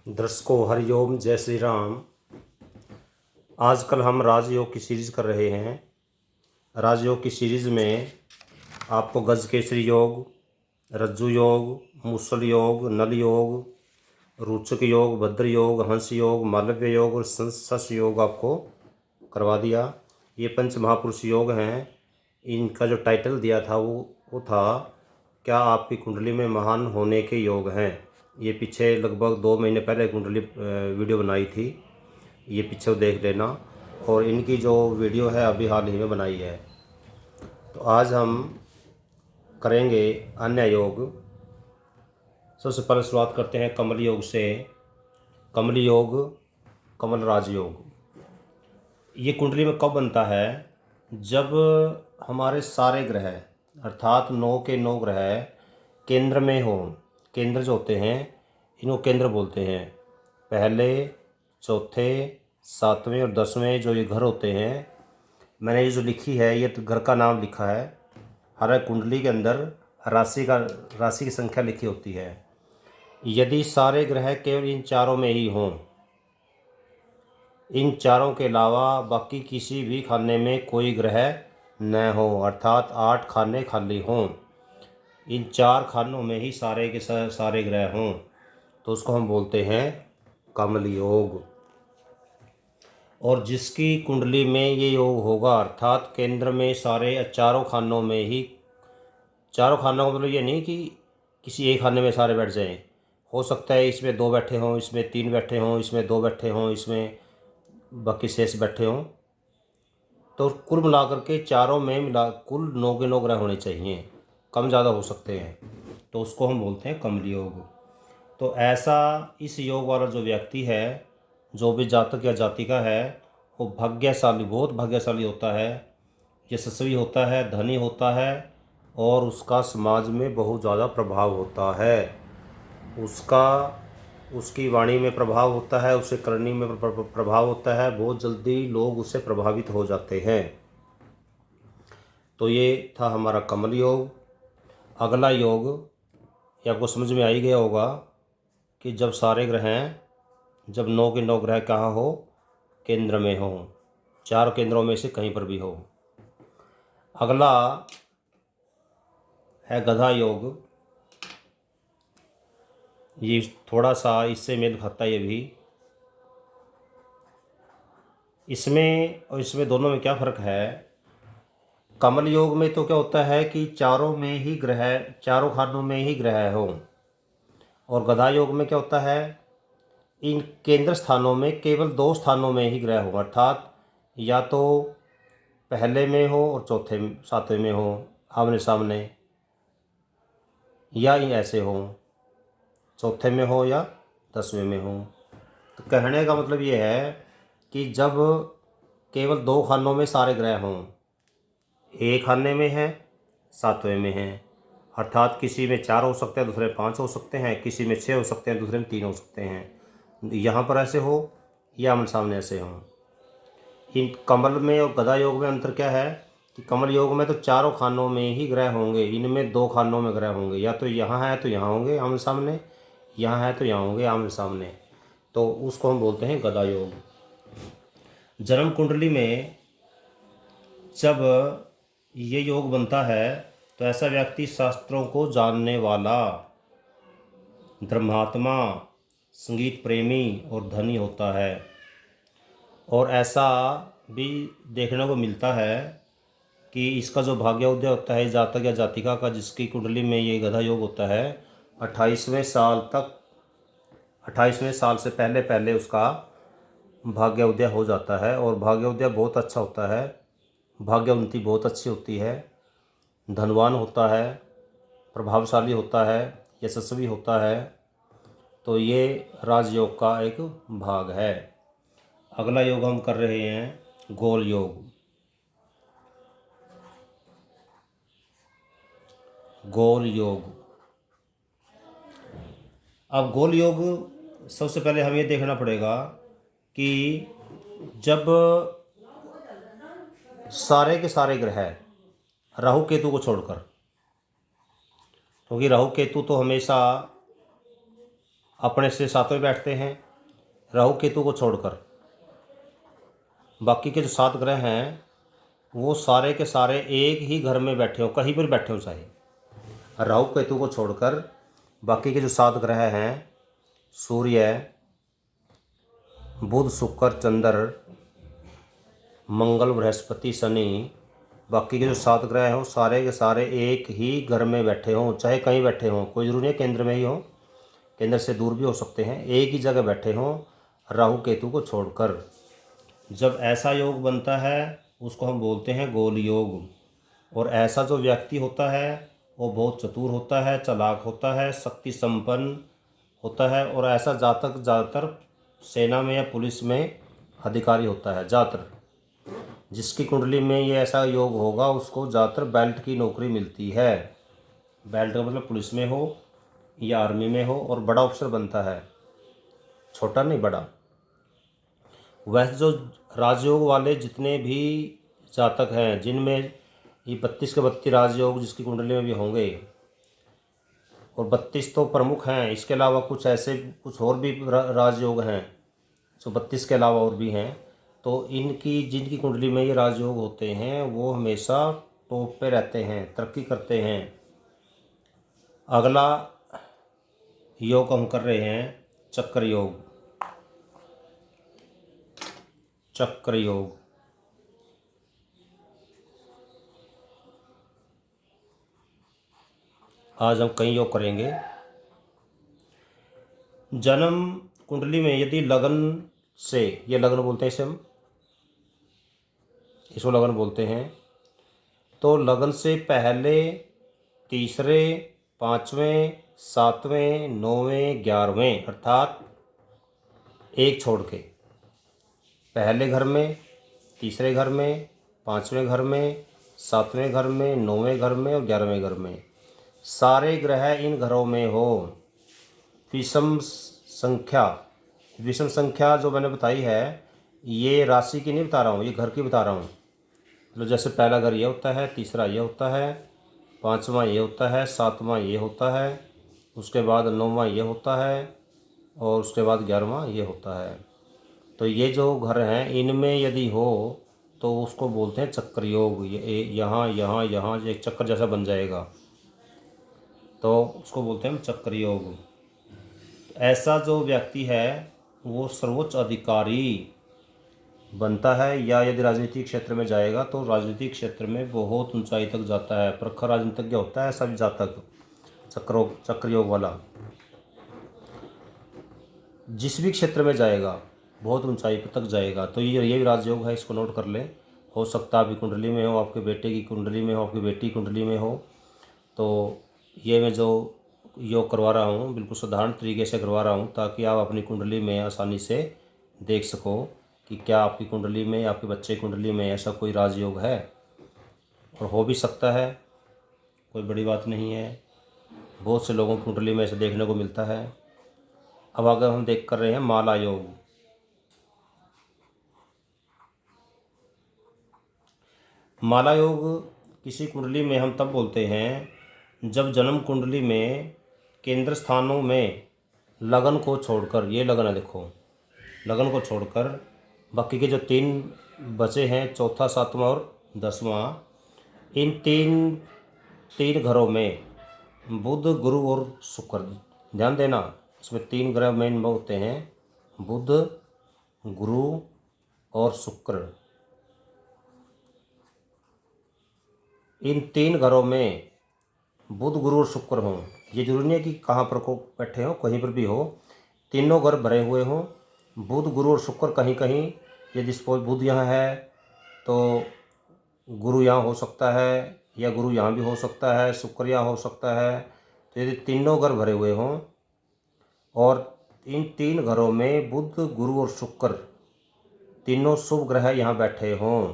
दर्शकों हरिओम, जय श्री राम। आजकल हम राजयोग की सीरीज़ कर रहे हैं। राजयोग की सीरीज़ में आपको गजकेसरी योग, रज्जु योग, मूसल योग, नल योग, रोचक योग, भद्र योग, हंस योग, मालव्य योग और सस योग आपको करवा दिया। ये पंच महापुरुष योग हैं। इनका जो टाइटल दिया था वो था, क्या आपकी कुंडली में महान होने के योग हैं। ये पीछे लगभग 2 महीने पहले कुंडली वीडियो बनाई थी, ये पीछे देख लेना। और इनकी जो वीडियो है अभी हाल ही में बनाई है। तो आज हम करेंगे अन्य योग। सबसे पहले शुरुआत करते हैं कमल योग से। कमल योग, कमल राज योग। ये कुंडली में कब बनता है? जब हमारे सारे ग्रह अर्थात 9 के 9 ग्रह केंद्र में हो। केंद्र जो होते हैं इनको केंद्र बोलते हैं। पहले, चौथे, 7वें और 10वें जो ये घर होते हैं, मैंने ये जो लिखी है ये तो घर का नाम लिखा है। हर एक कुंडली के अंदर राशि की संख्या लिखी होती है। यदि सारे ग्रह केवल इन चारों में ही हों, इन चारों के अलावा बाकी किसी भी खाने में कोई ग्रह न हो, अर्थात 8 खाने खाली हों, इन 4 खानों में ही सारे के सारे ग्रह हों, तो उसको हम बोलते हैं कमल योग। और जिसकी कुंडली में ये योग होगा, अर्थात केंद्र में सारे चारों खानों में ही, चारों खानों का मतलब ये नहीं कि किसी एक खाने में सारे बैठ जाएं। हो सकता है इसमें 2 बैठे हों, इसमें 3 बैठे हों, इसमें 2 बैठे हों, इसमें बाकी शेष बैठे हों। तो कुल मिलाकर के चारों में मिला कुल 9 के 9 ग्रह होने चाहिए। कम ज़्यादा हो सकते हैं, तो उसको हम बोलते हैं कमल योग। तो ऐसा इस योग वाला जो व्यक्ति है, जो भी जातक या जातिका है, वो भाग्यशाली, बहुत भाग्यशाली होता है, यशस्वी होता है, धनी होता है और उसका समाज में बहुत ज़्यादा प्रभाव होता है। उसका उसकी वाणी में प्रभाव होता है, उसके करनी में प्रभाव होता है। बहुत जल्दी लोग उससे प्रभावित हो जाते हैं। तो ये था हमारा कमल योग। अगला योग ये आपको समझ में आ ही गया होगा कि जब सारे ग्रह, जब 9 के 9 ग्रह कहाँ हो? केंद्र में हो, 4 केंद्रों में से कहीं पर भी हो। अगला है गधा योग। ये थोड़ा सा इससे मेल खाता है। ये भी इसमें और इसमें दोनों में क्या फ़र्क है? कमल योग में तो क्या होता है कि चारों में ही ग्रह, चारों खानों में ही ग्रह हो। और गधा योग में क्या होता है? इन केंद्र स्थानों में केवल 2 स्थानों में ही ग्रह हो, अर्थात या तो पहले में हो और चौथे 7वें में हो आमने सामने, या ही ऐसे हो, चौथे में हो या 10वें में हो। तो कहने का मतलब ये है कि जब केवल 2 खानों में सारे ग्रह हों, एक खाने में है, 7वें में है, अर्थात किसी में 4 हो सकते हैं, दूसरे में 5 हो सकते हैं, किसी में 6 हो सकते हैं, दूसरे में 3 हो सकते हैं। यहाँ पर ऐसे हो या आमने सामने ऐसे हों। इन कमल में और गधा योग में अंतर क्या है कि कमल योग में तो चारों खानों में ही ग्रह होंगे, इनमें 2 खानों में ग्रह होंगे। या तो यहाँ है तो यहाँ होंगे आमने सामने, यहाँ है तो यहाँ होंगे आमने सामने। तो उसको हम बोलते हैं गधा योग। जन्म कुंडली में जब ये योग बनता है तो ऐसा व्यक्ति शास्त्रों को जानने वाला, धर्मात्मा, संगीत प्रेमी और धनी होता है। और ऐसा भी देखने को मिलता है कि इसका जो भाग्योदय होता है जातक या जातिका का, जिसकी कुंडली में ये गधा योग होता है, 28वें साल तक, 28वें साल से पहले पहले उसका भाग्योदय हो जाता है। और भाग्योदय बहुत अच्छा होता है, भाग्य उन्नति बहुत अच्छी होती है, धनवान होता है, प्रभावशाली होता है, यशस्वी होता है। तो ये राजयोग का एक भाग है। अगला योग हम कर रहे हैं गोल योग। गोल योग। अब गोल योग सबसे पहले हमें देखना पड़ेगा कि जब सारे के सारे ग्रह राहु केतु को छोड़कर, क्योंकि राहु केतु तो हमेशा अपने से सातवें बैठते हैं राहु केतु को छोड़कर। बाकी के जो 7 ग्रह हैं वो सारे के सारे एक ही घर में बैठे हो, कहीं पर बैठे हो चाहे, राहु केतु को छोड़कर बाकी के जो 7 ग्रह हैं, सूर्य, बुध, शुक्र, चंद्र, मंगल, बृहस्पति, शनि, बाकी के जो 7 ग्रह हैं वो सारे के सारे एक ही घर में बैठे हों, चाहे कहीं बैठे हों, कोई ज़रूरी नहीं केंद्र में ही हो, केंद्र से दूर भी हो सकते हैं, एक ही जगह बैठे हों राहु केतु को छोड़कर। जब ऐसा योग बनता है उसको हम बोलते हैं गोल योग। और ऐसा जो व्यक्ति होता है वो बहुत चतुर होता है, चालाक होता है, शक्ति संपन्न होता है, और ऐसा जातक ज़्यादातर सेना में या पुलिस में अधिकारी होता है। ज़्यादातर जिसकी कुंडली में ये ऐसा योग होगा उसको ज़्यादातर बेल्ट की नौकरी मिलती है। बेल्ट का मतलब पुलिस में हो या आर्मी में हो, और बड़ा अफसर बनता है, छोटा नहीं बड़ा। वैसे जो राजयोग वाले जितने भी जातक हैं जिनमें ये 32 के 32 राजयोग जिसकी कुंडली में भी होंगे, और 32 तो प्रमुख हैं, इसके अलावा कुछ ऐसे कुछ और भी राजयोग हैं जो 32 के अलावा और भी हैं, तो इनकी जिनकी कुंडली में ये राजयोग होते हैं वो हमेशा टॉप पे रहते हैं, तरक्की करते हैं। अगला योग हम कर रहे हैं चक्र योग। चक्र योग आज हम कई योग करेंगे। जन्म कुंडली में यदि लगन से, ये लगन बोलते हैं इसे हम, इसको लगन बोलते हैं, तो लगन से पहले तीसरे, 5वें, 7वें, 9वें, 11वें अर्थात एक छोड़ के पहले घर में, तीसरे घर में, 5वें घर में, 7वें घर में, 9वें घर में और 11वें घर में सारे ग्रह इन घरों में हो। विषम संख्या, विषम संख्या जो मैंने बताई है ये राशि की नहीं बता रहा हूँ, ये घर की बता रहा हूँ। मतलब जैसे पहला घर ये होता है, तीसरा ये होता है, 5वां ये होता है, 7वां ये होता है, उसके बाद 9वां ये होता है, और उसके बाद 11वां ये होता है। तो ये जो घर हैं इनमें यदि हो तो उसको बोलते हैं चक्र योग। ये यहाँ यहाँ यहाँ एक चक्कर जैसा बन जाएगा तो उसको बोलते हैं चक्र योग। ऐसा जो व्यक्ति है वो सर्वोच्च अधिकारी बनता है, या यदि राजनीतिक क्षेत्र में जाएगा तो राजनीतिक क्षेत्र में बहुत ऊंचाई तक जाता है, प्रखर राजनीतिज्ञ होता है सभी जातक चक्र योग वाला। जिस भी क्षेत्र में जाएगा बहुत ऊंचाई पर तक जाएगा। तो ये भी राजयोग है, इसको नोट कर लें। हो सकता है आपकी कुंडली में हो, आपके बेटे की कुंडली में हो, आपकी बेटी की कुंडली में हो। तो ये मैं जो योग करवा रहा हूँ बिल्कुल साधारण तरीके से करवा रहा हूँ ताकि आप अपनी कुंडली में आसानी से देख सको कि क्या आपकी कुंडली में, आपके बच्चे की कुंडली में ऐसा कोई राजयोग है। और हो भी सकता है, कोई बड़ी बात नहीं है, बहुत से लोगों की कुंडली में ऐसा देखने को मिलता है। अब अगर हम देख कर रहे हैं माला योग। माला योग किसी कुंडली में हम तब बोलते हैं जब जन्म कुंडली में केंद्र स्थानों में लगन को छोड़कर, ये लगन है देखो, लगन को छोड़कर बाकी के जो 3 बचे हैं, चौथा, 7वां और 10वां, इन तीन घरों में बुध, गुरु और शुक्र, ध्यान देना इसमें 3 ग्रह मेन होते हैं, बुध, गुरु और शुक्र। इन 3 घरों में बुध, गुरु और शुक्र हों। ये जरूरी नहीं है कि कहाँ पर को बैठे हो, कहीं पर भी हो, तीनों घर भरे हुए हों। बुध, गुरु और शुक्र कहीं कहीं, यदि सपोज बुध यहाँ है तो गुरु यहाँ हो सकता है, या गुरु यहाँ भी हो सकता है, शुक्र यहाँ हो सकता है। तो यदि तीनों घर भरे हुए हों और इन 3 घरों में बुध, गुरु और शुक्र तीनों शुभ ग्रह यहाँ बैठे हों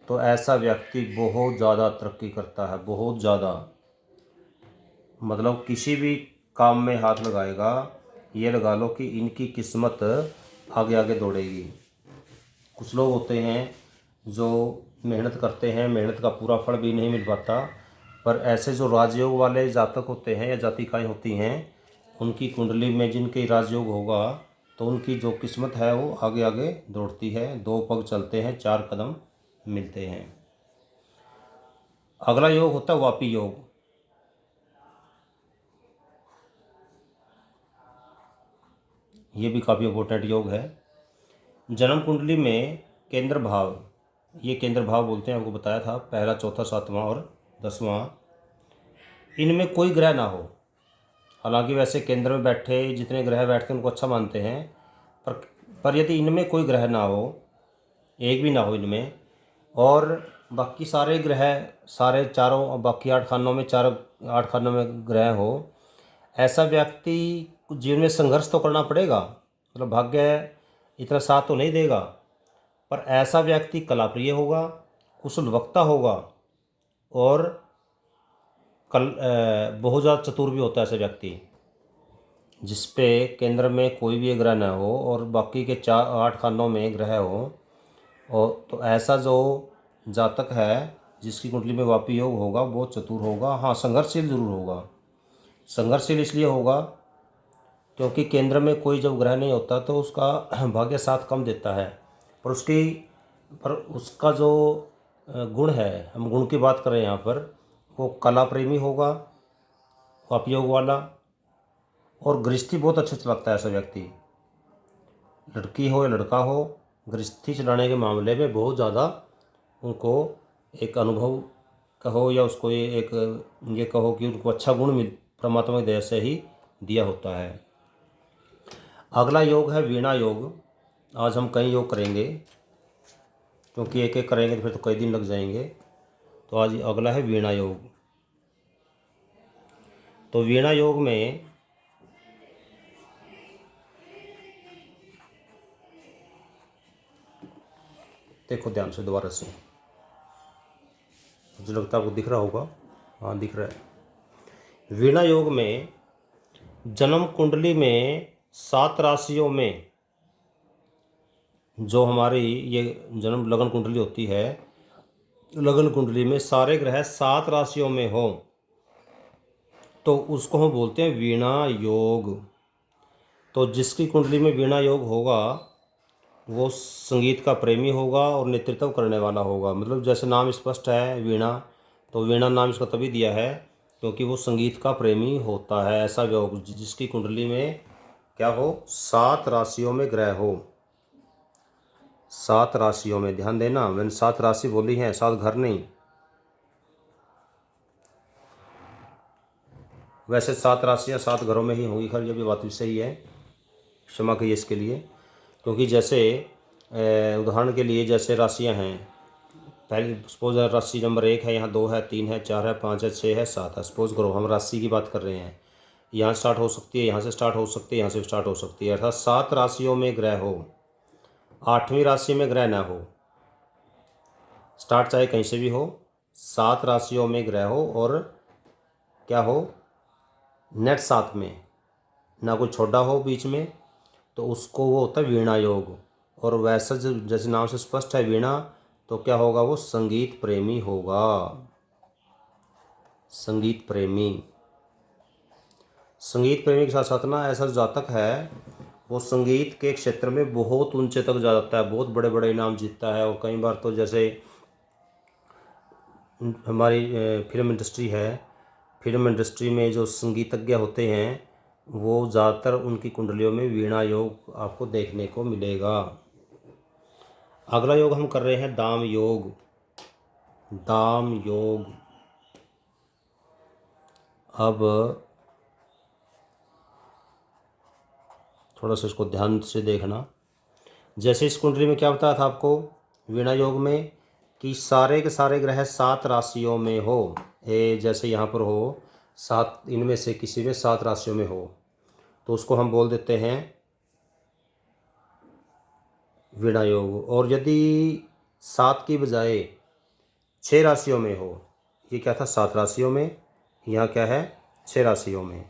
तो ऐसा व्यक्ति बहुत ज़्यादा तरक्की करता है, बहुत ज़्यादा। मतलब किसी भी काम में हाथ लगाएगा, ये लगा लो कि इनकी किस्मत आगे आगे दौड़ेगी। कुछ लोग होते हैं जो मेहनत करते हैं, मेहनत का पूरा फल भी नहीं मिल पाता, पर ऐसे जो राजयोग वाले जातक होते हैं या जातिकाएँ होती हैं उनकी कुंडली में जिनके राजयोग होगा तो उनकी जो किस्मत है वो आगे आगे दौड़ती है, 2 पग चलते हैं, 4 कदम मिलते हैं। अगला योग होता है वापी योग। ये भी काफ़ी इम्पोर्टेंट योग है। जन्म कुंडली में केंद्र भाव, ये केंद्र भाव बोलते हैं, आपको बताया था, पहला, चौथा, 7वां और 10वां, इनमें कोई ग्रह ना हो। हालांकि वैसे केंद्र में बैठे जितने ग्रह बैठते हैं उनको अच्छा मानते हैं, पर पर यदि इनमें कोई ग्रह ना हो, एक भी ना हो इनमें, और बाकी सारे ग्रह, सारे चारों और बाकी 8 खानों में, 8 खानों में ग्रह हो, ऐसा व्यक्ति जीवन में संघर्ष तो करना पड़ेगा, मतलब भाग्य इतना साथ तो नहीं देगा, पर ऐसा व्यक्ति कलाप्रिय होगा, कुशल वक्ता होगा और बहुत ज़्यादा चतुर भी होता है ऐसा व्यक्ति, जिस पे केंद्र में कोई भी ग्रह न हो और बाकी के 8 खानों में ग्रह हो। और तो ऐसा जो जातक है जिसकी कुंडली में वापी योग होगा वो चतुर होगा। हाँ, संघर्षशील जरूर होगा। संघर्षशील इसलिए होगा क्योंकि केंद्र में कोई जब ग्रह नहीं होता तो उसका भाग्य साथ कम देता है, पर उसका जो गुण है, हम गुण की बात कर रहे हैं यहाँ पर, वो कला प्रेमी होगा, वापी योग वाला, और गृहस्थी बहुत अच्छा चलाता है ऐसा व्यक्ति। लड़की हो या लड़का हो, गृहस्थी चलाने के मामले में बहुत ज़्यादा उनको एक अनुभव कहो या उसको ये कहो कि उनको अच्छा गुण परमात्मा की दया से ही दिया होता है। अगला योग है वीणा योग। आज हम कई योग करेंगे क्योंकि एक एक करेंगे तो फिर तो कई दिन लग जाएंगे। तो आज अगला है वीणा योग। तो वीणा योग में देखो ध्यान से दोबारा से, मुझे लगता है आपको दिख रहा होगा। हाँ, दिख रहा है। वीणा योग में जन्म कुंडली में 7 राशियों में, जो हमारी ये जन्म लगन कुंडली होती है, लगन कुंडली में सारे ग्रह 7 राशियों में हो तो उसको हम बोलते हैं वीणा योग। तो जिसकी कुंडली में वीणा योग होगा वो संगीत का प्रेमी होगा और नेतृत्व करने वाला होगा। मतलब जैसे नाम स्पष्ट है वीणा, तो वीणा नाम इसका तभी दिया है क्योंकि वो संगीत का प्रेमी होता है। ऐसा योग जिसकी कुंडली में क्या हो, 7 राशियों में ग्रह हो। 7 राशियों में, ध्यान देना, मैंने 7 राशि बोली हैं, 7 घर नहीं। वैसे 7 राशियाँ 7 घरों में ही होंगी, खैर ये भी बात भी सही है, क्षमा करिए इसके लिए। क्योंकि जैसे उदाहरण के लिए जैसे राशियाँ हैं, पहले सपोज राशि नंबर 1 है, यहाँ 2 है, 3 है, 4 है, 5 है, 6 है, 7 है। सपोज करो हम राशि की बात कर रहे हैं, यहाँ स्टार्ट हो सकती है, यहाँ से स्टार्ट हो सकती है, यहाँ से स्टार्ट हो सकती है, अर्थात 7 राशियों में ग्रह हो, 8वीं राशि में ग्रह ना हो, स्टार्ट चाहे कहीं से भी हो, 7 राशियों में ग्रह हो और क्या हो, नेट 7 में, ना कोई छोटा हो बीच में, तो उसको वो होता है वीणा योग। और वैसा जैसे नाम से स्पष्ट है वीणा, तो क्या होगा, वो संगीत प्रेमी होगा। संगीत प्रेमी, संगीत प्रेमी के साथ साथ ना ऐसा जातक है वो संगीत के क्षेत्र में बहुत ऊंचे तक जा जाता है, बहुत बड़े बड़े इनाम जीतता है। और कई बार तो जैसे हमारी फिल्म इंडस्ट्री है, फिल्म इंडस्ट्री में जो संगीतज्ञ होते हैं वो ज़्यादातर उनकी कुंडलियों में वीणा योग आपको देखने को मिलेगा। अगला योग हम कर रहे हैं दाम योग। दाम योग, अब थोड़ा सा इसको ध्यान से देखना। जैसे इस कुंडली में क्या बताया था आपको वीणा योग में कि सारे के सारे ग्रह 7 राशियों में हो, जैसे यहाँ पर हो 7, इनमें से किसी में 7 राशियों में हो तो उसको हम बोल देते हैं वीणा योग। और यदि 7 की बजाय 6 राशियों में हो, ये क्या था 7 राशियों में, यहाँ क्या है 6 राशियों में,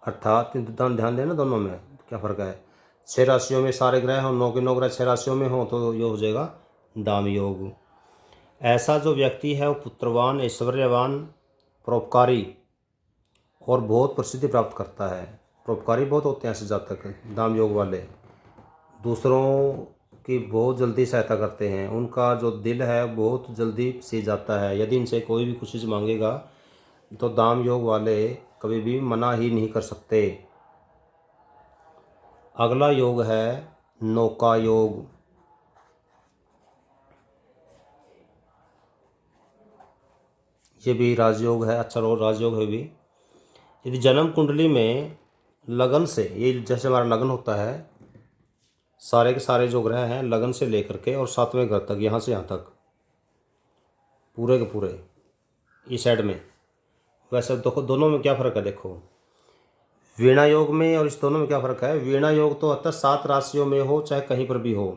अर्थात ध्यान देना दोनों में क्या फ़र्क है। 6 राशियों में सारे ग्रह हों, 9 के 9 ग्रह 6 राशियों में हों तो ये हो जाएगा दाम योग। ऐसा जो व्यक्ति है वो पुत्रवान, ऐश्वर्यवान, परोपकारी और बहुत प्रसिद्धि प्राप्त करता है। परोपकारी बहुत होते हैं ऐसे जातक दाम योग वाले, दूसरों की बहुत जल्दी सहायता करते हैं। उनका जो दिल है बहुत जल्दी सीज जाता है। यदि इनसे कोई भी कुछ चीज़ मांगेगा तो दाम योग वाले कभी भी मना ही नहीं कर सकते। अगला योग है नौका योग। ये भी राजयोग है, अच्छा राजयोग है भी। यदि जन्म कुंडली में लगन से, ये जैसे हमारा लगन होता है, सारे के सारे जो ग्रह हैं लगन से लेकर के और 7वें घर तक, यहाँ से यहाँ तक पूरे के पूरे इस साइड में। वैसे देखो दोनों में क्या फ़र्क है, देखो वीणा योग में और इस दोनों में क्या फ़र्क है। वीणा योग तो होता है 7 राशियों में हो चाहे कहीं पर भी हो,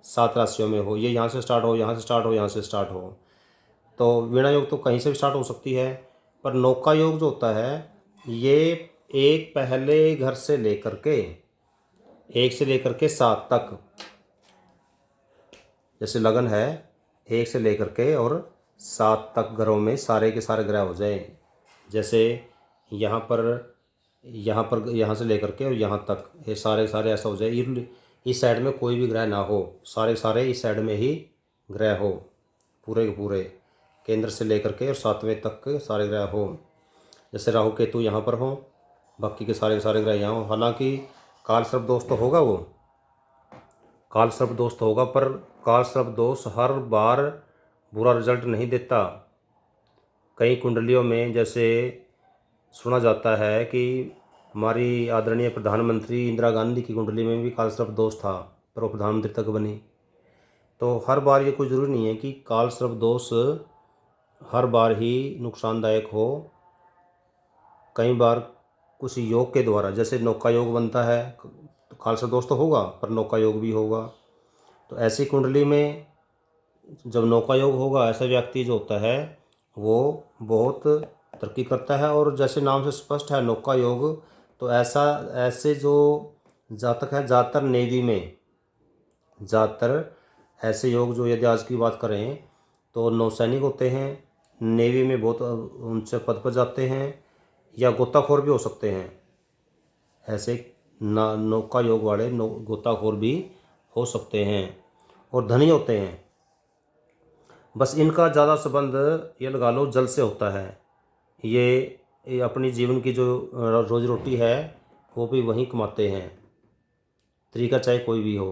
7 राशियों में हो, ये यहाँ से स्टार्ट हो, यहाँ से स्टार्ट हो, यहाँ से स्टार्ट हो, तो वीणा योग तो कहीं से भी स्टार्ट हो सकती है। पर नौका योग जो होता है ये एक पहले घर से लेकर के 1 से लेकर के 7 तक, जैसे लगन है 1 से लेकर के और 7 तक घरों में सारे के सारे ग्रह हो जाए। जैसे यहाँ पर यहाँ से लेकर के और यहाँ तक ये सारे सारे ऐसा हो जाए। इस साइड में कोई भी ग्रह ना हो, सारे सारे इस साइड में ही ग्रह हो, पूरे के पूरे केंद्र से लेकर के और 7वें तक के सारे ग्रह हो। जैसे राहु केतु यहाँ पर हो, बाकी के सारे ग्रह यहाँ हो। हालांकि काल सर्प दोष तो होगा, वो काल सर्प दोष तो होगा, पर काल सर्प दोष हर बार बुरा रिजल्ट नहीं देता। कई कुंडलियों में जैसे सुना जाता है कि हमारी आदरणीय प्रधानमंत्री इंदिरा गांधी की कुंडली में भी काल सर्प दोष था, पर वो प्रधानमंत्री तक बनी। तो हर बार ये कोई ज़रूरी नहीं है कि काल सर्प दोष हर बार ही नुकसानदायक हो। कई बार कुछ योग के द्वारा, जैसे नौका योग बनता है तो काल सर्प दोष तो होगा पर नौका योग भी होगा। तो ऐसी कुंडली में जब नौका योग होगा, ऐसा व्यक्ति जो होता है वो बहुत तरक्की करता है। और जैसे नाम से स्पष्ट है नौका योग, तो ऐसे जो जातक है ज़्यादातर नेवी में, ज़्यादातर ऐसे योग जो, यदि आज की बात करें तो नौसैनिक होते हैं, नेवी में बहुत ऊंचे पद पर जाते हैं, या गोताखोर भी हो सकते हैं। ऐसे नौका योग वाले गोताखोर भी हो सकते हैं और धनी होते हैं। बस इनका ज़्यादा संबंध ये लगा लो जल से होता है। ये अपनी जीवन की जो रोज़ी रोटी है वो भी वहीं कमाते हैं, तरीका चाहे कोई भी हो।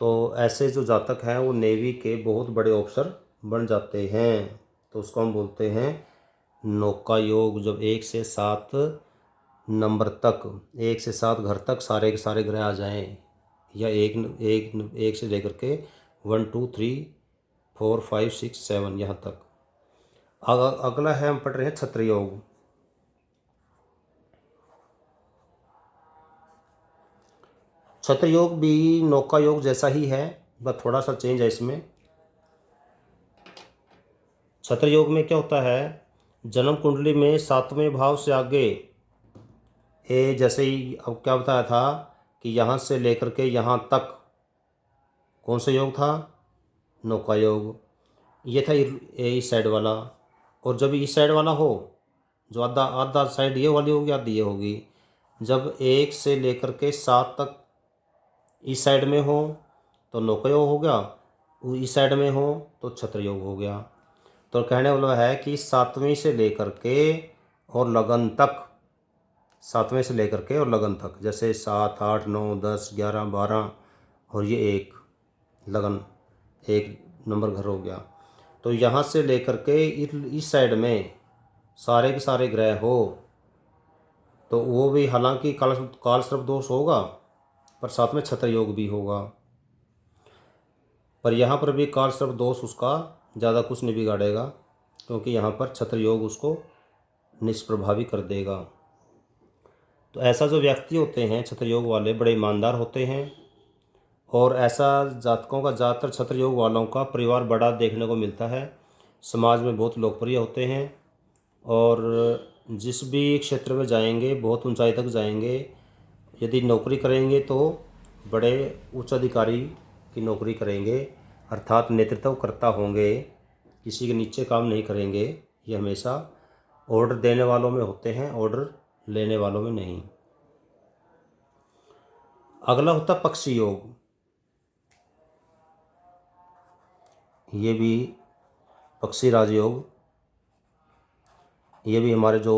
तो ऐसे जो जातक हैं वो नेवी के बहुत बड़े ऑफिसर बन जाते हैं। तो उसको हम बोलते हैं नौका योग। जब 1 से 7 नंबर तक, 1 से 7 घर तक सारे के सारे ग्रह आ जाएं, या एक से लेकर के 1 2 3 4 5 6 7 यहाँ तक। अगला है, हम पढ़ रहे हैं छत्र योग। छत्र योग भी नौका योग जैसा ही है, बस थोड़ा सा चेंज है इसमें। छत्र योग में क्या होता है, जन्म कुंडली में 7वें भाव से आगे, जैसे ही अब क्या बताया था कि यहाँ से लेकर के यहाँ तक कौन सा योग था, नौका योग। ये था इस साइड वाला। और जब इस साइड वाला हो, जो आधा आधा साइड ये वाली होगी, आधी ये होगी। जब 1 से लेकर के 7 तक इस साइड में हो तो नौका योग हो गया, इस साइड में हो तो छत्र योग हो गया। तो कहने वाला है कि 7वें से लेकर के और लगन तक, 7वें से लेकर के और लगन तक, जैसे 7 8 9 10 11 12 और ये 1 लगन, 1 नंबर घर हो गया। तो यहाँ से लेकर के इस साइड में सारे के सारे ग्रह हो, तो वो भी हालांकि काल सर्प दोष होगा, पर साथ में छत्र योग भी होगा। पर यहाँ पर भी काल सर्प दोष उसका ज़्यादा कुछ नहीं बिगाड़ेगा, क्योंकि यहाँ पर छत्र योग उसको निष्प्रभावी कर देगा। तो ऐसा जो व्यक्ति होते हैं छत्र योग वाले, बड़े ईमानदार होते हैं। और ऐसा जातकों का, ज़्यादातर छत्र योग वालों का परिवार बड़ा देखने को मिलता है, समाज में बहुत लोकप्रिय होते हैं। और जिस भी क्षेत्र में जाएंगे बहुत ऊंचाई तक जाएंगे। यदि नौकरी करेंगे तो बड़े उच्च अधिकारी की नौकरी करेंगे, अर्थात नेतृत्व करता होंगे, किसी के नीचे काम नहीं करेंगे। ये हमेशा ऑर्डर देने वालों में होते हैं, ऑर्डर लेने वालों में नहीं। अगला होता पक्षी योग। ये भी पक्षी राजयोग, ये भी हमारे जो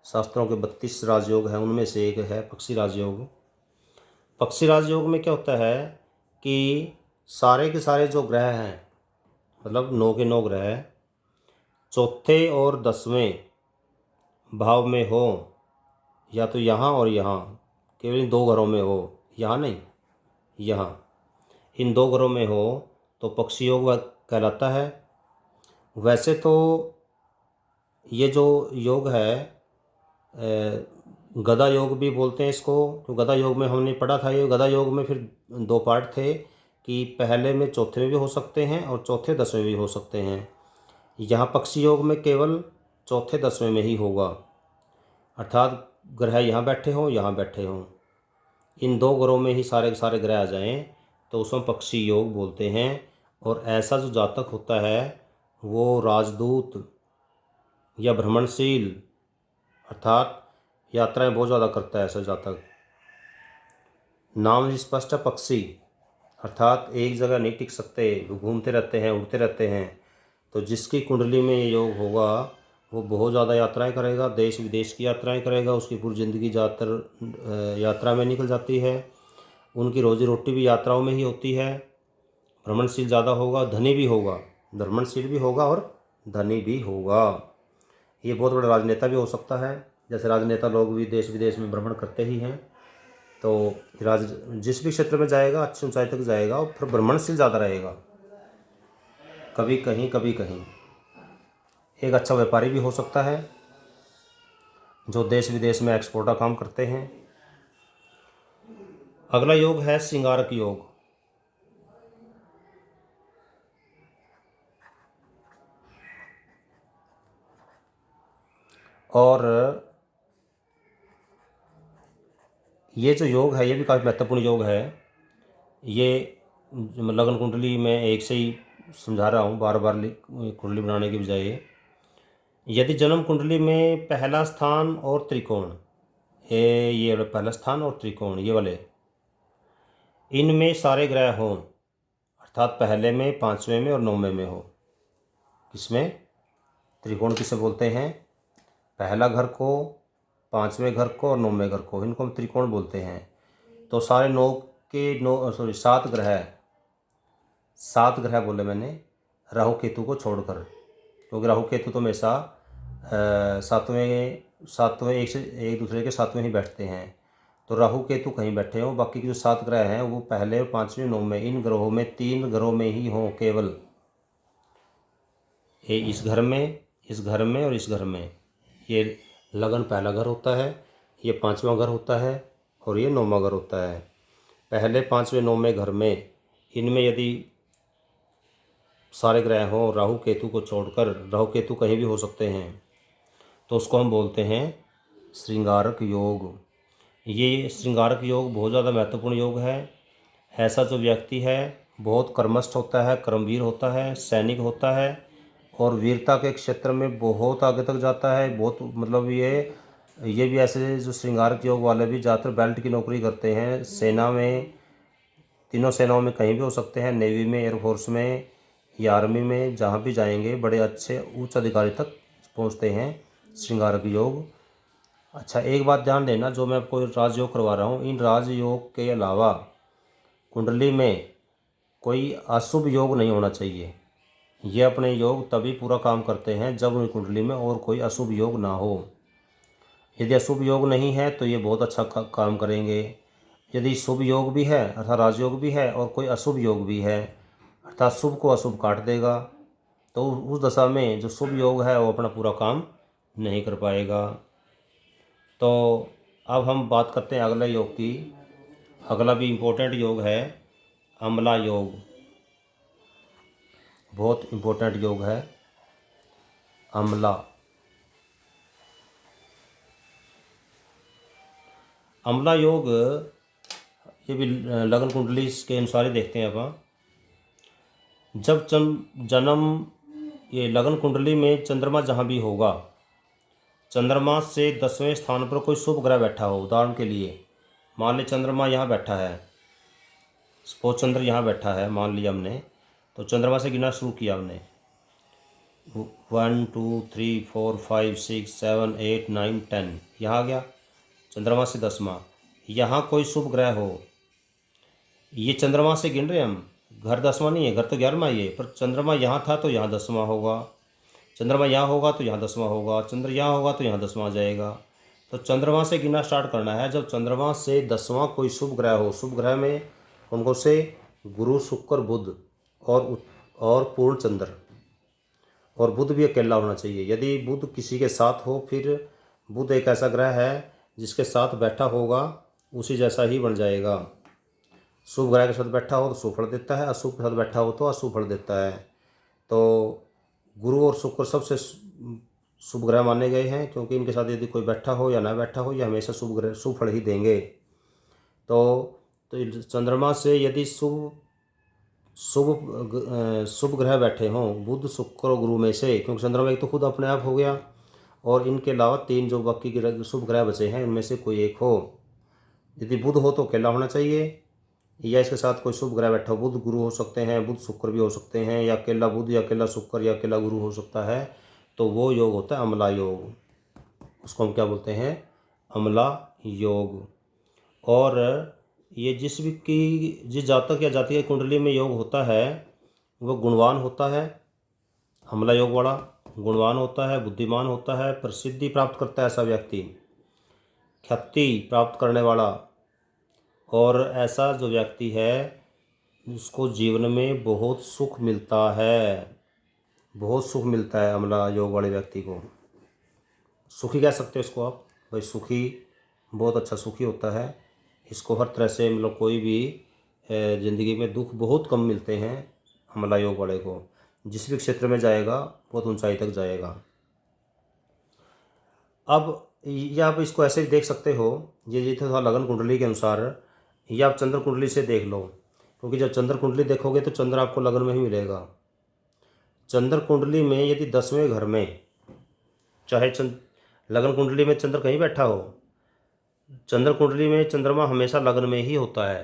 शास्त्रों के 32 राजयोग हैं उनमें से एक है पक्षी राजयोग। पक्षी राजयोग में क्या होता है कि सारे के सारे जो ग्रह हैं, मतलब 9 के 9 ग्रह चौथे और 10वें भाव में हो, या तो यहाँ और यहाँ, केवल इन 2 घरों में हो, यहाँ नहीं, यहाँ इन 2 घरों में हो तो पक्षी योग कहलाता है। वैसे तो ये जो योग है गदा योग भी बोलते हैं इसको। तो गदा योग में हमने पढ़ा था, ये गदा योग में फिर 2 पार्ट थे कि पहले में चौथे में भी हो सकते हैं और चौथे 10वें भी हो सकते हैं। यहाँ पक्षी योग में केवल चौथे 10वें में ही होगा, अर्थात ग्रह यहाँ बैठे हों, यहाँ बैठे हों, इन 2 ग्रहों में ही सारे के सारे ग्रह आ जाएं तो उसमें पक्षी योग बोलते हैं। और ऐसा जो जातक होता है वो राजदूत या भ्रमणशील, अर्थात यात्राएं बहुत ज़्यादा करता है ऐसा जातक। नाम स्पष्ट है पक्षी, अर्थात एक जगह नहीं टिक सकते, वो घूमते रहते हैं, उड़ते रहते हैं। तो जिसकी कुंडली में ये योग होगा वो बहुत ज़्यादा यात्राएं करेगा, देश विदेश की यात्राएं करेगा, उसकी पूरी ज़िंदगी यात्रा में निकल जाती है। उनकी रोजी रोटी भी यात्राओं में ही होती है। भ्रमणशील ज़्यादा होगा, धनी भी होगा, भ्रमणशील भी होगा और धनी भी होगा। ये बहुत बड़ा राजनेता भी हो सकता है, जैसे राजनेता लोग भी देश विदेश में भ्रमण करते ही हैं। तो जिस भी क्षेत्र में जाएगा अच्छी ऊंचाई तक जाएगा और फिर भ्रमणशील ज़्यादा रहेगा, कभी कहीं कभी कहीं। एक अच्छा व्यापारी भी हो सकता है जो देश विदेश में एक्सपोर्ट का काम करते हैं। अगला योग है श्रृंगारक योग। और ये जो योग है ये भी काफ़ी महत्वपूर्ण योग है। ये लगन कुंडली में एक से ही समझा रहा हूँ, बार बार कुंडली बनाने की बजाय। यदि जन्म कुंडली में पहला स्थान और त्रिकोण, ये पहला स्थान और त्रिकोण ये वाले, इनमें सारे ग्रह हों, अर्थात पहले में, 5वें में और 9वें में हो। किसमें? त्रिकोण किसे बोलते हैं? पहला घर को, 5वें घर को और 9वें घर को, इनको हम त्रिकोण बोलते हैं। तो सारे 7 ग्रह, 7 ग्रह बोले मैंने राहु केतु को छोड़कर, क्योंकि राहु केतु तो हमेशा सातवें एक दूसरे के 7वें ही बैठते हैं। तो राहु केतु कहीं बैठे हों, बाकी के जो 7 ग्रह हैं वो पहले, 5वें, 9वें, इन ग्रहों में 3 ग्रहों में ही हों केवल। ये इस घर में, इस घर में और इस घर में। ये लगन पहला घर होता है, ये 5वां घर होता है और ये 9वां घर होता है। पहले, 5वें, 9वें घर में इनमें यदि सारे ग्रह हों राहु केतु को छोड़कर, राहु केतु कहीं भी हो सकते हैं, तो उसको हम बोलते हैं श्रृंगारक योग। ये श्रृंगारक योग बहुत ज़्यादा महत्वपूर्ण योग है। ऐसा जो व्यक्ति है बहुत कर्मस्थ होता है, कर्मवीर होता है, सैनिक होता है और वीरता के क्षेत्र में बहुत आगे तक जाता है। बहुत मतलब ये भी ऐसे जो श्रृंगारक योग वाले भी ज़्यादातर बेल्ट की नौकरी करते हैं। सेना में, तीनों सेनाओं में कहीं भी हो सकते हैं, नेवी में, एयरफोर्स में या आर्मी में, जहाँ भी जाएंगे बड़े अच्छे उच्च अधिकारी तक पहुँचते हैं श्रृंगारक योग। अच्छा, एक बात ध्यान देना, जो मैं आपको राजयोग करवा रहा हूँ, इन राजयोग के अलावा कुंडली में कोई अशुभ योग नहीं होना चाहिए। ये अपने योग तभी पूरा काम करते हैं जब उनकी कुंडली में और कोई अशुभ योग ना हो। यदि अशुभ योग नहीं है तो ये बहुत अच्छा काम करेंगे। यदि शुभ योग भी है अर्थात राजयोग भी है और कोई अशुभ योग भी है अर्थात शुभ को अशुभ काट देगा, तो उस दशा में जो शुभ योग है वो अपना पूरा काम नहीं कर पाएगा। तो अब हम बात करते हैं अगले योग की। अगला भी इम्पोर्टेंट योग है अम्ला योग। बहुत इम्पोर्टेंट योग है अम्ला। अम्ला योग ये भी लगन कुंडली के अनुसार ही देखते हैं अपन। जब जन्म ये लगन कुंडली में चंद्रमा जहाँ भी होगा चंद्रमा से 10वें स्थान पर कोई शुभ ग्रह बैठा हो, उदाहरण के लिए मान ली चंद्रमा यहाँ बैठा है, सपोज चंद्र यहाँ बैठा है मान लिया हमने, तो चंद्रमा से गिनना शुरू किया हमने 1 2 3 4 5 6 7 8 9 10, यहाँ आ गया चंद्रमा से 10वां। यहाँ कोई शुभ ग्रह हो, ये चंद्रमा से गिन रहे हैं हम, घर 10वां नहीं है, घर तो 11वां ही है, पर चंद्रमा यहाँ था तो यहाँ 10वां होगा, चंद्रमा यहाँ होगा तो यहाँ 10वां होगा, चंद्र यहाँ होगा तो यहाँ 10वां आ जाएगा। तो चंद्रमा से गिनना स्टार्ट करना है। जब चंद्रमा से 10वां कोई शुभ ग्रह हो, शुभ ग्रह में कौन कौन से, गुरु शुक्र बुध और पूर्ण चंद्र, और बुध भी अकेला होना चाहिए। यदि बुध किसी के साथ हो, फिर बुध एक ऐसा ग्रह है जिसके साथ बैठा होगा उसी जैसा ही बन जाएगा। शुभ ग्रह के साथ बैठा हो तो शुभ फल देता है, अशुभ के साथ बैठा हो तो अशुभ फल देता है। तो गुरु और शुक्र सबसे शुभ ग्रह माने गए हैं, क्योंकि इनके साथ यदि कोई बैठा हो या ना बैठा हो, ये हमेशा शुभ ग्रह शुभ फल ही देंगे। तो चंद्रमा से यदि शुभ ग्रह बैठे हों बुध शुक्र और गुरु में से, क्योंकि चंद्रमा एक तो खुद अपने आप हो गया, और इनके अलावा 3 जो बाकी ग्रह शुभ ग्रह बचे हैं उनमें से कोई एक हो। यदि बुध हो तो अकेला होना चाहिए, या इसके साथ कोई शुभ ग्रह बैठा हो, बुध गुरु हो सकते हैं, बुध शुक्र भी हो सकते हैं, या अकेला बुध या अकेला शुक्र या अकेला गुरु हो सकता है, तो वो योग होता है अमला योग। उसको हम क्या बोलते हैं, अमला योग। और ये जिस जातक या जाति की कुंडली में योग होता है वो गुणवान होता है, अमला योग वाला गुणवान होता है, बुद्धिमान होता है, प्रसिद्धि प्राप्त करता है ऐसा व्यक्ति, ख्याति प्राप्त करने वाला। और ऐसा जो व्यक्ति है उसको जीवन में बहुत सुख मिलता है, बहुत सुख मिलता है। अमला योग वाले व्यक्ति को सुखी कह सकते हो इसको आप, भाई सुखी, बहुत अच्छा सुखी होता है। इसको हर तरह से मतलब कोई भी ज़िंदगी में दुख बहुत कम मिलते हैं। अमला योग वाले को जिस भी क्षेत्र में जाएगा बहुत ऊंचाई तक जाएगा। अब ये आप इसको ऐसे भी देख सकते हो, ये थोड़ा लगन कुंडली के अनुसार, ये आप चंद्र कुंडली से देख लो, क्योंकि जब चंद्र कुंडली देखोगे तो चंद्र आपको लगन में ही मिलेगा। चंद्र कुंडली में यदि 10वें घर में, चाहे लगन कुंडली में चंद्र कहीं बैठा हो, चंद्र कुंडली में चंद्रमा हमेशा लगन में ही होता है।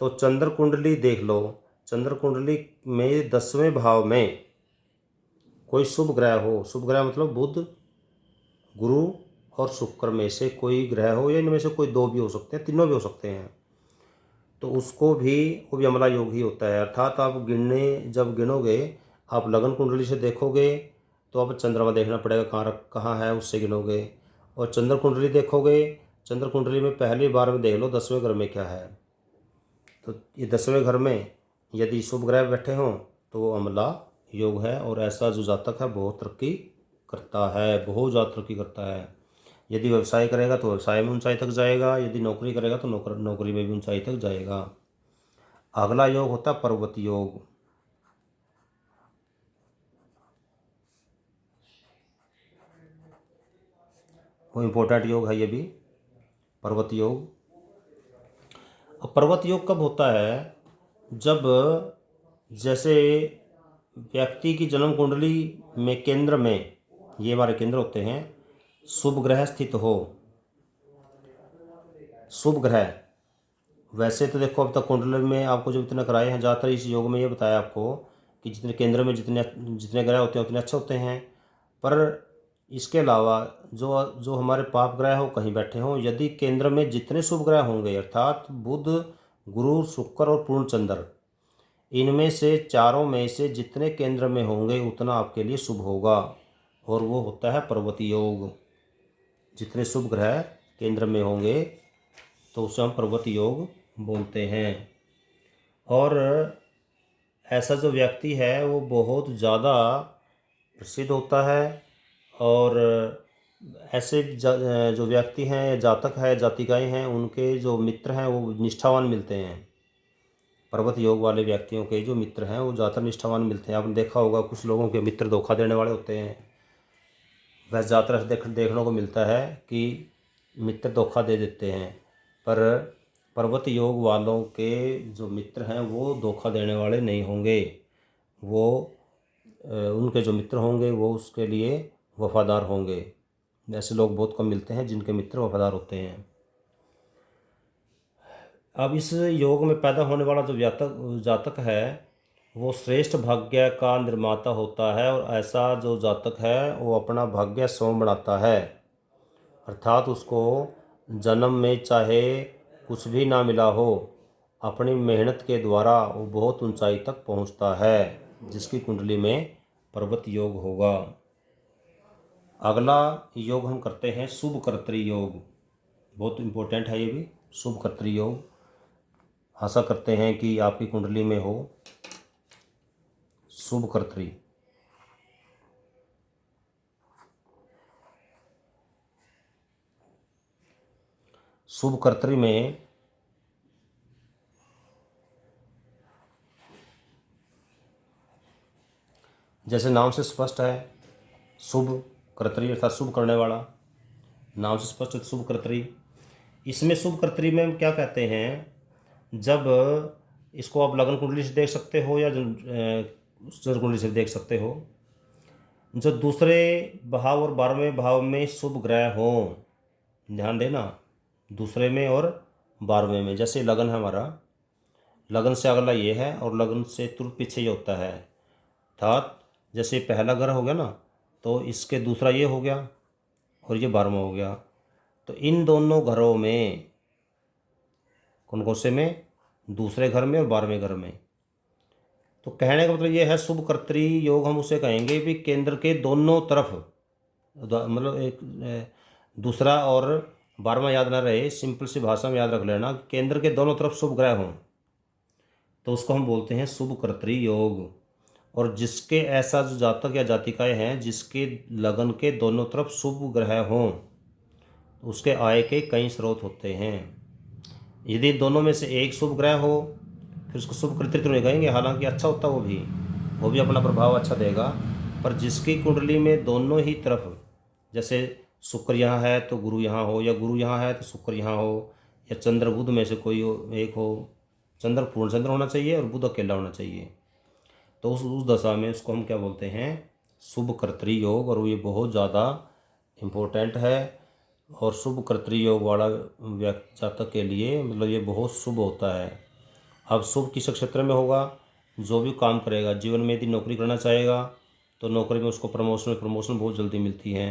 तो चंद्र कुंडली देख लो, चंद्र कुंडली में 10वें भाव में कोई शुभ ग्रह हो, शुभ ग्रह मतलब बुध गुरु और शुक्र में से कोई ग्रह हो, या इनमें से कोई 2 भी हो सकते हैं, तीनों भी हो सकते हैं, तो वो भी अमला योग ही होता है। अर्थात आप जब गिनोगे, आप लगन कुंडली से देखोगे तो आप चंद्रमा देखना पड़ेगा कहाँ है, उससे गिनोगे। और चंद्र कुंडली देखोगे, चंद्र कुंडली में पहली बार में देख लो 10वें घर में क्या है। तो ये 10वें घर में यदि शुभ ग्रह बैठे हों तो वो अमला योग है, और ऐसा जो जातक है बहुत तरक्की करता है, बहुत ज़्यादा तरक्की करता है। यदि व्यवसाय करेगा तो व्यवसाय में ऊंचाई तक जाएगा, यदि नौकरी करेगा तो नौकरी में भी ऊंचाई तक जाएगा। अगला योग होता है पर्वत योग। वो इम्पोर्टेंट योग है ये भी, पर्वत योग। अब पर्वत योग कब होता है, जब जैसे व्यक्ति की जन्म कुंडली में केंद्र में, ये हमारे केंद्र होते हैं, शुभ ग्रह स्थित हो। शुभ ग्रह वैसे तो देखो अब तक कुंडली में आपको जो इतने कराए हैं, ज़्यादातर इस योग में ये बताया आपको कि जितने केंद्र में जितने ग्रह होते हैं उतने अच्छे होते हैं। पर इसके अलावा जो जो हमारे पाप ग्रह हो कहीं बैठे हों, यदि केंद्र में जितने शुभ ग्रह होंगे, अर्थात बुध गुरु शुक्र और पूर्ण चंद्र, इनमें से चारों में से जितने केंद्र में होंगे उतना आपके लिए शुभ होगा, और वो होता है पर्वत योग। जितने शुभ ग्रह केंद्र में होंगे तो उसे हम पर्वत योग बोलते हैं। और ऐसा जो व्यक्ति है वो बहुत ज़्यादा प्रसिद्ध होता है, और ऐसे जो व्यक्ति हैं, जातक है, जातिकाएँ हैं, उनके जो मित्र हैं वो निष्ठावान मिलते हैं। पर्वत योग वाले व्यक्तियों के जो मित्र हैं वो ज़्यादातर निष्ठावान मिलते हैं। आपने देखा होगा कुछ लोगों के मित्र धोखा देने वाले होते हैं, वैसे ज़्यादातर देखने को मिलता है कि मित्र धोखा दे देते हैं। पर पर्वत योग वालों के जो मित्र हैं वो धोखा देने वाले नहीं होंगे, वो उनके जो मित्र होंगे वो उसके लिए वफादार होंगे। ऐसे लोग बहुत कम मिलते हैं जिनके मित्र वफादार होते हैं। अब इस योग में पैदा होने वाला जो जातक है वो श्रेष्ठ भाग्य का निर्माता होता है, और ऐसा जो जातक है वो अपना भाग्य स्वयं बनाता है, अर्थात उसको जन्म में चाहे कुछ भी ना मिला हो, अपनी मेहनत के द्वारा वो बहुत ऊंचाई तक पहुंचता है, जिसकी कुंडली में पर्वत योग होगा। अगला योग हम करते हैं शुभ कर्तरी योग। बहुत इम्पोर्टेंट है ये भी, शुभ कर्तरी योग। आशा करते हैं कि आपकी कुंडली में हो शुभ कर्तरी। शुभ कर्तरी में जैसे नाम से स्पष्ट है, शुभ कर्तरी अर्थात शुभ करने वाला, नाम से स्पष्ट है शुभ कर्तरी। इसमें शुभ कर्तरी में हम क्या कहते हैं, जब इसको आप लग्न कुंडली से देख सकते हो या जन्म कुंडली से देख सकते हो, जो दूसरे भाव और 12वें भाव में शुभ ग्रह हों, ध्यान देना, दूसरे में और 12वें में। जैसे लगन है हमारा, लगन से अगला ये है और लगन से तुरंत पीछे ये होता है, अर्थात जैसे पहला घर हो गया ना, तो इसके दूसरा ये हो गया और ये 12वां हो गया। तो इन दोनों घरों में, कौन कौन से में, दूसरे घर में और 12वें घर में। तो कहने का मतलब ये है शुभ कर्तरी योग हम उसे कहेंगे भी केंद्र के दोनों तरफ, मतलब एक दूसरा और 12वां याद ना रहे, सिंपल सी भाषा में याद रख लेना, केंद्र के दोनों तरफ शुभ ग्रह हों तो उसको हम बोलते हैं शुभ कर्तरी योग। और जिसके ऐसा जो जातक या जातिकाएं हैं जिसके लगन के दोनों तरफ शुभ ग्रह हों, उसके आय के कई स्रोत होते हैं। यदि दोनों में से एक शुभ ग्रह हो फिर उसको शुभ कृत्य तो नहीं कहेंगे, हालांकि अच्छा होता वो भी अपना प्रभाव अच्छा देगा। पर जिसकी कुंडली में दोनों ही तरफ, जैसे शुक्र यहाँ है तो गुरु यहाँ हो, या गुरु यहाँ है तो शुक्र यहाँ हो, या चंद्र बुध में से कोई एक हो, चंद्र पूर्ण चंद्र होना चाहिए और बुध अकेला होना चाहिए, तो उस दशा में उसको हम क्या बोलते हैं, शुभ कर्तरी योग। और ये बहुत ज़्यादा इम्पोर्टेंट है, और शुभ कर्तरी योग वाला जातक के लिए मतलब ये बहुत शुभ होता है। अब शुभ किस क्षेत्र में होगा, जो भी काम करेगा जीवन में, यदि नौकरी करना चाहेगा तो नौकरी में उसको प्रमोशन बहुत जल्दी मिलती है।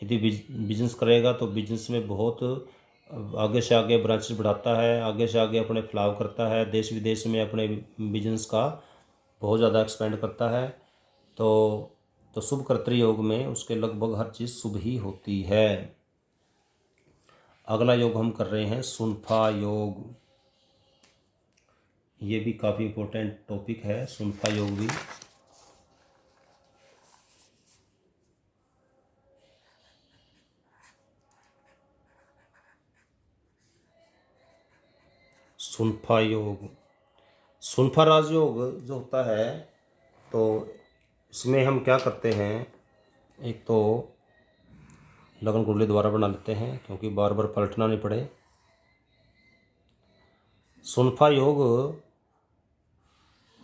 यदि बिजनेस करेगा तो बिजनेस में बहुत आगे से आगे ब्रांचेस बढ़ाता है, आगे से आगे अपने फैलाव करता है, देश विदेश में अपने बिजनेस का बहुत ज़्यादा एक्सपेंड करता है। तो शुभ कर्तरी योग में उसके लगभग हर चीज़ शुभ ही होती है। अगला योग हम कर रहे हैं सुनफा योग। ये भी काफ़ी इम्पोर्टेंट टॉपिक है, सुनफा योग भी। सुनफा योग, सुनफा राजयोग जो होता है, तो इसमें हम क्या करते हैं, एक तो लगन कुंडली द्वारा बना लेते हैं क्योंकि बार बार पलटना नहीं पड़े। सुनफा योग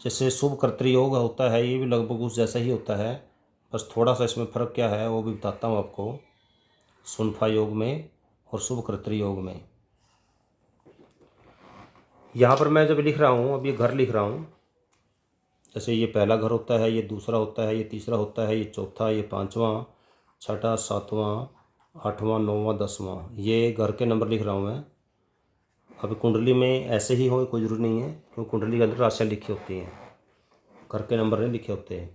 जैसे शुभ कर्तरी योग होता है, ये भी लगभग उस जैसा ही होता है, बस थोड़ा सा इसमें फ़र्क क्या है वो भी बताता हूँ आपको, सुनफा योग में और शुभ कर्तरी योग में। यहाँ पर मैं जब लिख रहा हूँ, अब ये घर लिख रहा हूँ, जैसे ये पहला घर होता है, ये दूसरा होता है, ये तीसरा होता है, ये चौथा, ये 5वां, छठा, 7वां, 8वां, 9वां, 10वां, ये घर के नंबर लिख रहा हूँ मैं। अब कुंडली में ऐसे ही हो कोई ज़रूरी नहीं है, क्योंकि कुंडली के अंदर राशियाँ लिखी होती हैं, घर के नंबर नहीं लिखे होते हैं।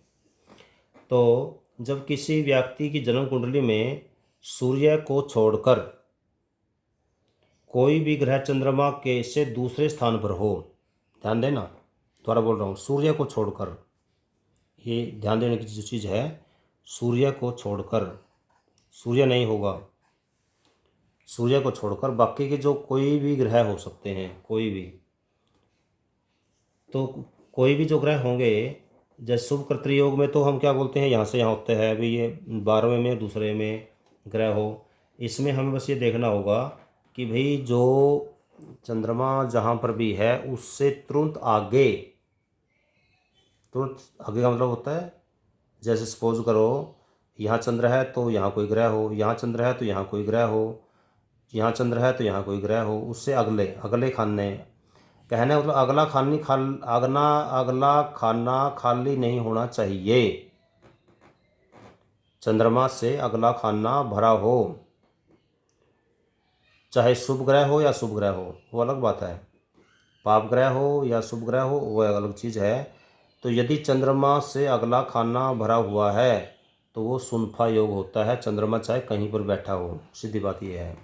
तो जब किसी व्यक्ति की जन्म कुंडली में सूर्य को छोड़कर कोई भी ग्रह चंद्रमा के से दूसरे स्थान पर हो, ध्यान देना, दोबारा बोल रहा हूँ, सूर्य को छोड़कर, ये ध्यान देने की जो चीज़ है, सूर्य को छोड़कर, सूर्य नहीं होगा, सूर्य को छोड़कर बाकी के जो कोई भी ग्रह हो सकते हैं, कोई भी, तो कोई भी जो ग्रह होंगे, जैसे शुभ कर्तरी योग में तो हम क्या बोलते हैं, यहाँ से यहाँ होते हैं, अभी ये 12वें में दूसरे में ग्रह हो, इसमें हमें बस ये देखना होगा कि भाई जो चंद्रमा जहाँ पर भी है उससे तुरंत आगे, तुरंत आगे का मतलब होता है, जैसे सपोज करो यहाँ चंद्र है तो यहाँ कोई ग्रह हो, यहाँ चंद्र है तो यहाँ कोई ग्रह हो, यहाँ चंद्र है तो यहाँ कोई ग्रह हो, उससे अगले अगले खाने कहने मतलब अगला खाना खाली नहीं होना चाहिए। चंद्रमा से अगला खाना भरा हो, चाहे शुभ ग्रह हो या शुभ ग्रह हो, वो अलग बात है। पाप ग्रह हो या शुभ ग्रह हो वो अलग चीज़ है। तो यदि चंद्रमा से अगला खाना भरा हुआ है तो वो सुनफा योग होता है, चंद्रमा चाहे कहीं पर बैठा हो, सीधी बात ये है।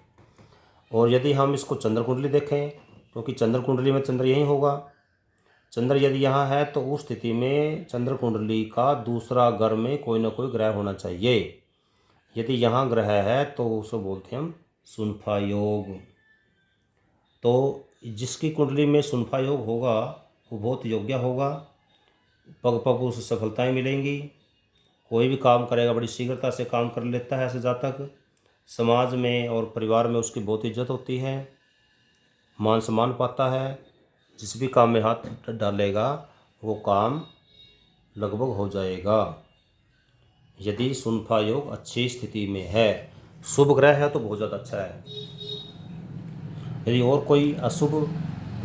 और यदि हम इसको चंद्र कुंडली देखें, क्योंकि चंद्र कुंडली में चंद्र यही होगा, चंद्र यदि यहाँ है तो उस स्थिति में चंद्र कुंडली का दूसरा घर में कोई ना कोई ग्रह होना चाहिए। यदि यहाँ ग्रह है तो उसको बोलते हैं हम सुनफा योग। तो जिसकी कुंडली में सुनफा योग होगा वो बहुत योग्य होगा, पग पग उसे सफलताएं मिलेंगी, कोई भी काम करेगा बड़ी शीघ्रता से काम कर लेता है ऐसे जातक। समाज में और परिवार में उसकी बहुत इज्जत होती है, मान सम्मान पाता है, जिस भी काम में हाथ डालेगा वो काम लगभग हो जाएगा यदि सुनफा योग अच्छी स्थिति में है। शुभ ग्रह है तो बहुत ज़्यादा अच्छा है। यदि और कोई अशुभ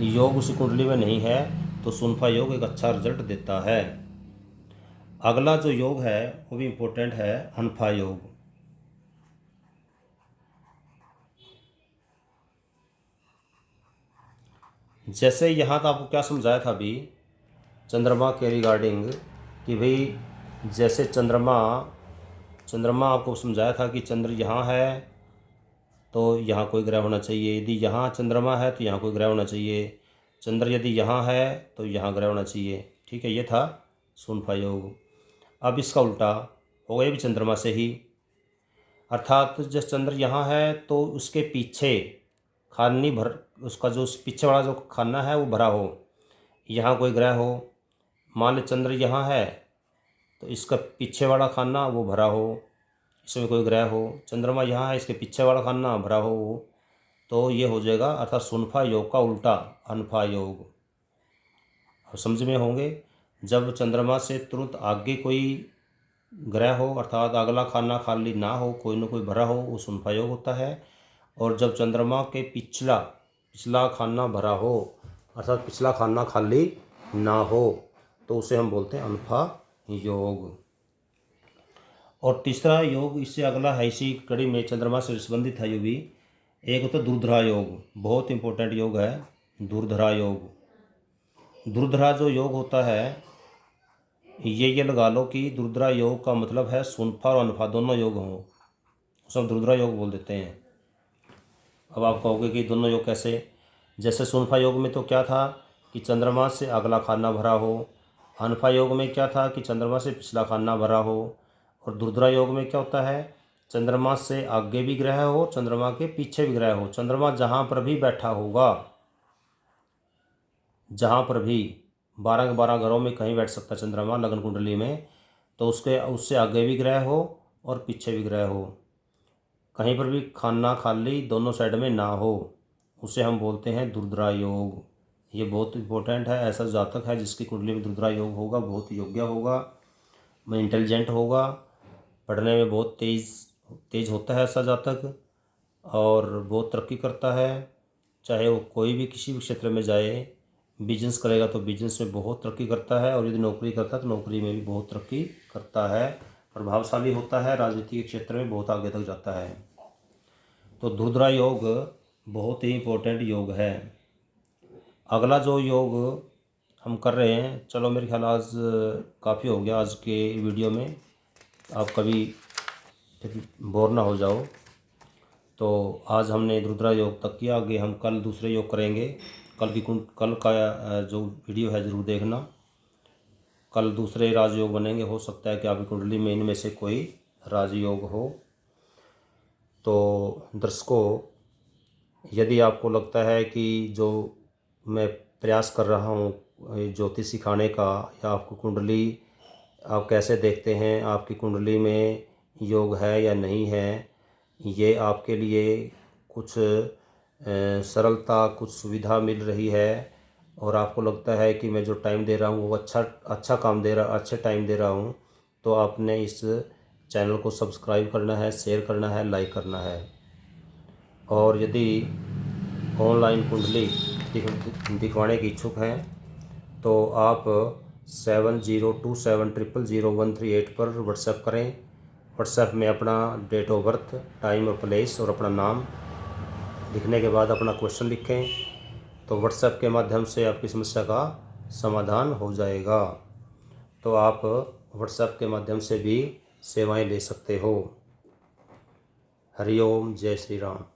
योग उस कुंडली में नहीं है तो सुनफा योग एक अच्छा रिजल्ट देता है। अगला जो योग है वो भी इम्पोर्टेंट है, अनफा योग। जैसे यहाँ तो आपको क्या समझाया था अभी चंद्रमा के रिगार्डिंग कि भाई जैसे चंद्रमा आपको समझाया था कि चंद्र यहाँ है तो यहाँ कोई ग्रह होना चाहिए, यदि यहाँ चंद्रमा है तो यहाँ कोई ग्रह होना चाहिए, चंद्र यदि यहाँ है तो यहाँ ग्रह होना चाहिए। ठीक है, ये था सुनफा योग। अब इसका उल्टा होगा, ये भी चंद्रमा से ही, अर्थात जब चंद्र यहाँ है तो उसके पीछे खानी भर, उसका जो पीछे वाला जो खाना है वो भरा हो, यहाँ कोई ग्रह हो, मान लो चंद्र यहाँ है तो इसका पीछे वाला खाना वो भरा हो, इसमें कोई ग्रह हो, चंद्रमा यहाँ है इसके पीछे वाला खाना भरा हो, तो ये हो जाएगा अर्थात सुनफा योग का उल्टा अनफा योग। अब समझ में होंगे, जब चंद्रमा से तुरंत आगे कोई ग्रह हो अर्थात अगला खाना खाली ना हो, कोई ना कोई भरा हो, वो सुनफा योग होता है। और जब चंद्रमा के पिछला खाना भरा हो अर्थात पिछला खाना खाली ना हो तो उसे हम बोलते हैं अनफा योग। और तीसरा योग इससे अगला है, इसी कड़ी में चंद्रमा से संबंधित है, योग भी एक होता है दुर्धरा योग, बहुत इंपॉर्टेंट योग है दुर्धरा योग। दुर्धरा जो योग होता है ये लगा लो कि दुर्धरा योग का मतलब है सुनफा और अनफा दोनों योग हों, सब दुर्धरा योग बोल देते हैं। अब आप कहोगे कि दोनों योग कैसे, जैसे सुनफा योग में तो क्या था कि चंद्रमा से अगला खाना भरा हो, अनफा योग में क्या था कि चंद्रमा से पिछला खाना भरा हो, और दुर्धरा योग में क्या होता है चंद्रमा से आगे भी ग्रह हो, चंद्रमा के पीछे भी ग्रह हो, चंद्रमा जहाँ पर भी बैठा होगा, जहाँ पर भी 12 के 12 घरों में कहीं बैठ सकता चंद्रमा लगन कुंडली में, तो उससे आगे भी ग्रह हो और पीछे भी ग्रह हो, कहीं पर भी खाना खाली दोनों साइड में ना हो, उसे हम बोलते हैं दुर्धरा योग। ये बहुत इंपॉर्टेंट है, ऐसा जातक है जिसकी कुंडली में दुर्धरा योग होगा बहुत योग्य होगा, इंटेलिजेंट होगा, पढ़ने में बहुत तेज होता है ऐसा जातक, और बहुत तरक्की करता है, चाहे वो कोई भी किसी भी क्षेत्र में जाए, बिजनेस करेगा तो बिजनेस में बहुत तरक्की करता है, और यदि नौकरी करता है तो नौकरी में भी बहुत तरक्की करता है, प्रभावशाली होता है, राजनीति के क्षेत्र में बहुत आगे तक जाता है। तो दुर्धरा योग बहुत ही इम्पोर्टेंट योग है। अगला जो योग हम कर रहे हैं, चलो मेरे ख्याल आज काफ़ी हो गया आज के वीडियो में, आप कभी फिर बोर ना हो जाओ। तो आज हमने दुर्धरा योग तक किया, आगे हम कल दूसरे योग करेंगे। कल का जो वीडियो है ज़रूर देखना, कल दूसरे राजयोग बनेंगे, हो सकता है कि आपकी कुंडली में इनमें से कोई राजयोग हो। तो दर्शकों, यदि आपको लगता है कि जो मैं प्रयास कर रहा हूँ ज्योतिष सिखाने का, या आपको कुंडली आप कैसे देखते हैं, आपकी कुंडली में योग है या नहीं है, ये आपके लिए कुछ सरलता कुछ सुविधा मिल रही है, और आपको लगता है कि मैं जो टाइम दे रहा हूँ वो अच्छे टाइम दे रहा हूँ, तो आपने इस चैनल को सब्सक्राइब करना है, शेयर करना है, लाइक करना है। और यदि ऑनलाइन कुंडली दिखवाने की इच्छुक हैं तो आप 7027000138 पर व्हाट्सएप करें। व्हाट्सएप में अपना डेट ऑफ बर्थ, टाइम और प्लेस और अपना नाम लिखने के बाद अपना क्वेश्चन लिखें, तो व्हाट्सएप के माध्यम से आपकी समस्या का समाधान हो जाएगा। तो आप व्हाट्सएप के माध्यम से भी सेवाएं ले सकते हो। हरिओम, जय श्री राम।